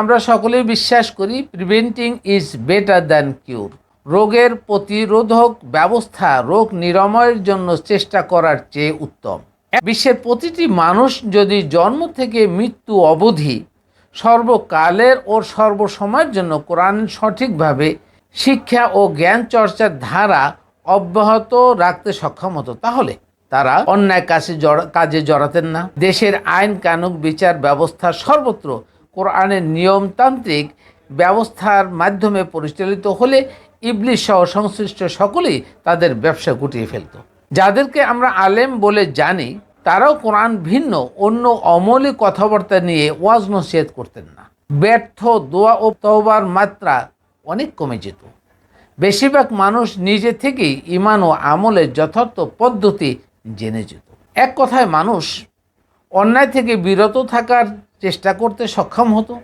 আমরা সকলেই বিশ্বাস করি প্রিভেন্টিং ইজ বেটার দ্যান কিউর। রোগের প্রতিরোধক ব্যবস্থা রোগ নিরাময়ের জন্য চেষ্টা করার চেয়ে উত্তম। বিশ্বের প্রতিটি মানুষ যদি জন্ম থেকে মৃত্যু অবধি সর্বকালের ও সর্বসময়ের জন্য কোরআন সঠিকভাবে শিক্ষা ও জ্ঞান চর্চার ধারা অব্যাহত রাখতে সক্ষম হতো, তাহলে তারা অন্যায় কাজে জড়াতেন না। দেশের আইন কানুন বিচার ব্যবস্থা সর্বত্র কোরআনের নিয়মতান্ত্রিক ব্যবস্থার মাধ্যমে পরিচালিত হলে ইবলিস সহ সংশ্লিষ্ট সকলেই তাদের ব্যবসা গুটিয়ে ফেলত। যাদেরকে আমরা আলেম বলে জানি তারাও কোরআন ভিন্ন অন্য অমৌলিক কথাবার্তা নিয়ে ওয়াজ নসিহত করতেন না। ব্যর্থ দোয়া ও তওবার মাত্রা অনেক কমে যেত। বেশিরভাগ মানুষ নিজে থেকেই ঈমান ও আমলের যথার্থ পদ্ধতি জেনে যেত। এক কথায় মানুষ অন্যায় থেকে বিরত থাকার চেষ্টা করতে সক্ষম হতো।